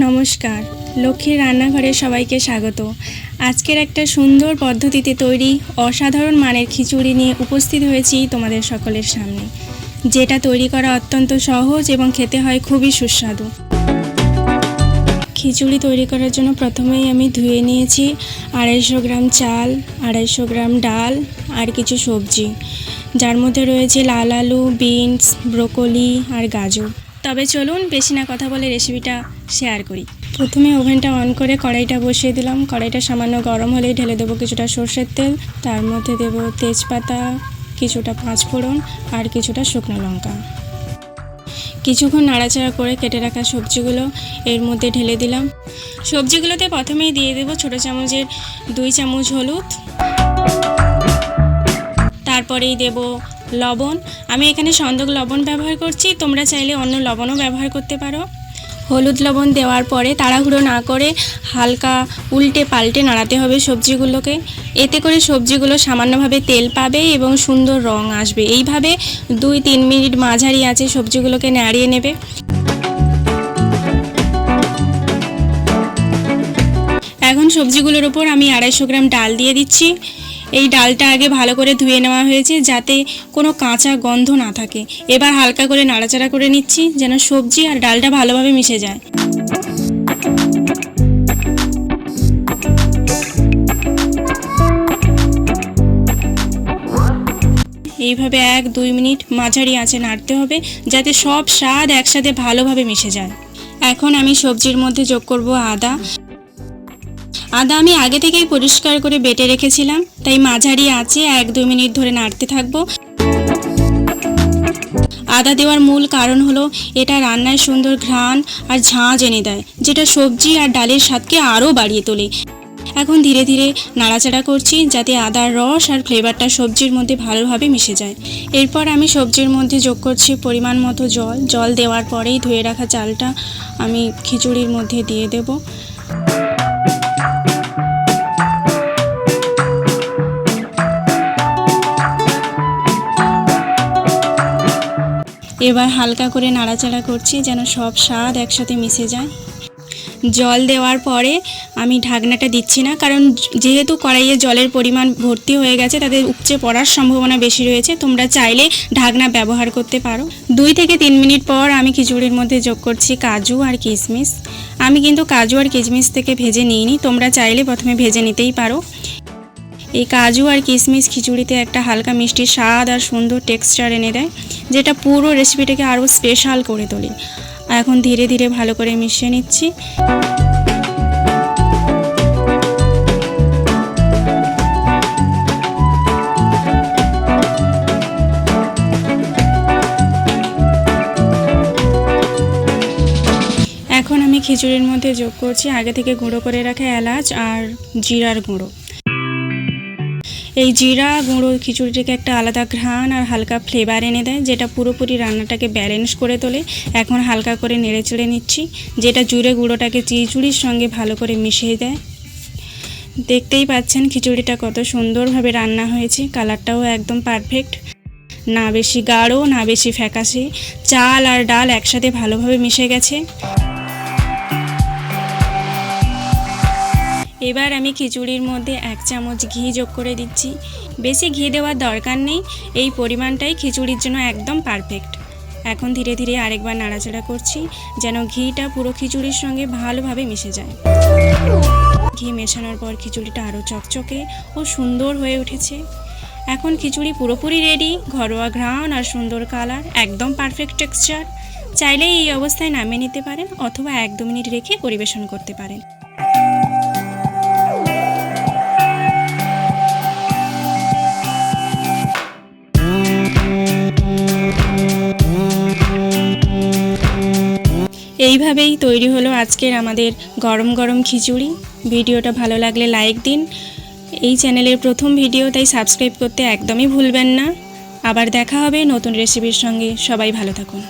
নমস্কার, লক্ষ্মীর রান্নাঘরে সবাইকে স্বাগত। আজকের একটা সুন্দর পদ্ধতিতে তৈরি অসাধারণ মানের খিচুড়ি নিয়ে উপস্থিত হয়েছি তোমাদের সকলের সামনে, যেটা তৈরি করা অত্যন্ত সহজ এবং খেতে হয় খুবই সুস্বাদু। খিচুড়ি তৈরি করার জন্য প্রথমেই আমি ধুয়ে নিয়েছি 250 গ্রাম চাল, 250 গ্রাম ডাল আর কিছু সবজি, যার মধ্যে রয়েছে লাল আলু, বিনস, ব্রোকলি আর গাজর। তবে চলুন বেশি না কথা বলে রেসিপিটা শেয়ার করি। প্রথমে ওভেনটা অন করে কড়াইটা বসিয়ে দিলাম। কড়াইটা সামান্য গরম হলেই ঢেলে দেবো কিছুটা সর্ষের তেল, তার মধ্যে দেবো তেজপাতা, কিছুটা পাঁচফোড়ন আর কিছুটা শুকনো লঙ্কা। কিছুক্ষণ নাড়াচাড়া করে কেটে রাখা সবজিগুলো এর মধ্যে ঢেলে দিলাম। সবজিগুলোতে প্রথমেই দিয়ে দেবো ছোটো চামচের 2 চামচ হলুদ, তারপরেই দেব লবণ। আমি এখানে সন্দক লবণ ব্যবহার করছি, তোমরা চাইলে অন্য লবণও ব্যবহার করতে পারো। হলুদ লবণ দেওয়ার পরে তাড়াহুড়ো না করে হালকা উল্টে পাল্টে নাড়াতে হবে সবজিগুলোকে। এতে করে সবজিগুলো সামান্যভাবে তেল পাবে এবং সুন্দর রং আসবে। এইভাবে 2-3 মিনিট মাঝারি আঁচে সবজিগুলোকে নাড়িয়ে নেবে। এখন সবজিগুলোর ওপর আমি 250 গ্রাম ডাল দিয়ে দিচ্ছি। এই ডালটা আগে ভালো করে ধুয়ে নেওয়া হয়েছে যাতে কোনো কাঁচা গন্ধ না থাকে। এবার হালকা করে নাড়াচাড়া করে নিচ্ছি যেন সবজি আর ডালটা ভালোভাবে মিশে যায়। এইভাবে 1-2 মিনিট মাঝারি আঁচে নাড়তে হবে যাতে সব স্বাদ একসাথে ভালোভাবে মিশে যায়। এখন আমি সবজির মধ্যে যোগ করব আদা। আমি আগে থেকেই পরিষ্কার করে বেটে রেখেছিলাম, তাই মাঝারি আঁচে 1-2 মিনিট ধরে নাড়তে থাকবো। আদা দেওয়ার মূল কারণ হলো এটা রান্নায় সুন্দর ঘ্রাণ আর ঝাঁঝ এনে দেয়, যেটা সবজি আর ডালের স্বাদকে আরও বাড়িয়ে তোলে। এখন ধীরে ধীরে নাড়াচাড়া করছি যাতে আদার রস আর ফ্লেভারটা সবজির মধ্যে ভালোভাবে মিশে যায়। এরপর আমি সবজির মধ্যে যোগ করছি পরিমাণ মতো জল দেওয়ার পরেই ধুয়ে রাখা চালটা আমি খিচুড়ির মধ্যে দিয়ে দেব। এবার হালকা করে নাড়াচাড়া করছি যেন সব স্বাদ একসাথে মিশে যায়। জল দেওয়ার পরে আমি ঢাকনাটা দিচ্ছি না, কারণ যেহেতু কড়াইয়ে জলের পরিমাণ ভর্তি হয়ে গেছে তাদের উপচে পড়ার সম্ভাবনা বেশি রয়েছে। তোমরা চাইলে ঢাকনা ব্যবহার করতে পারো। 2-3 মিনিট পর আমি খিচুড়ির মধ্যে যোগ করছি কাজু আর কিশমিশ। আমি কিন্তু কাজু আর কিশমিশ থেকে ভেজে নিইনি, তোমরা চাইলে প্রথমে ভেজে নিতেই পারো। এই কাজু আর কিশমিশ খিচুড়িতে একটা হালকা মিষ্টি স্বাদ আর সুন্দর টেক্সচার এনে দেয়, যেটা পুরো রেসিপিটাকে আরও স্পেশাল করে তোলে। এখন ধীরে ধীরে ভালো করে মিশিয়ে নিচ্ছি। এখন আমি খিচুড়ির মধ্যে যোগ করছি আগে থেকে গুঁড়ো করে রাখা এলাচ আর জিরার গুঁড়ো। এই জিরা গুঁড়ো খিচুড়িটাকে একটা আলাদা ঘ্রাণ আর হালকা ফ্লেভার এনে দেয়, যেটা পুরোপুরি রান্নাটাকে ব্যালেন্স করে তোলে। এখন হালকা করে নেড়ে চেড়ে নিচ্ছি, যেটা জিরে গুঁড়োটাকে খিচুড়ির সঙ্গে ভালো করে মিশিয়ে দেয়। দেখতেই পাচ্ছেন খিচুড়িটা কত সুন্দরভাবে রান্না হয়েছে, কালারটাও একদম পারফেক্ট, না বেশি গাঢ় না বেশি ফ্যাকাশে। চাল আর ডাল একসাথে ভালোভাবে মিশে গেছে। এবার আমি খিচুড়ির মধ্যে 1 চামচ ঘি যোগ করে দিচ্ছি। বেশি ঘি দেওয়ার দরকার নেই, এই পরিমাণটাই খিচুড়ির জন্য একদম পারফেক্ট। এখন ধীরে ধীরে আরেকবার নাড়াচাড়া করছি যেন ঘিটা পুরো খিচুড়ির সঙ্গে ভালোভাবে মিশে যায়। ঘি মেশানোর পর খিচুড়িটা আরও চকচকে ও সুন্দর হয়ে উঠেছে। এখন খিচুড়ি পুরোপুরি রেডি। ঘরোয়া ঘ্রাণ আর সুন্দর কালার, একদম পারফেক্ট টেক্সচার। চাইলে এই অবস্থায় নামিয়ে নিতে পারেন অথবা 1-2 মিনিট রেখে পরিবেশন করতে পারেন। এইভাবেই তৈরি হলো আজকের আমাদের গরম গরম খিচুড়ি। ভিডিওটা ভালো লাগলে লাইক দিন। এই চ্যানেলের প্রথম ভিডিও, তাই সাবস্ক্রাইব করতে একদমই ভুলবেন না। আবার দেখা হবে নতুন রেসিপির সঙ্গে। সবাই ভালো থাকুন।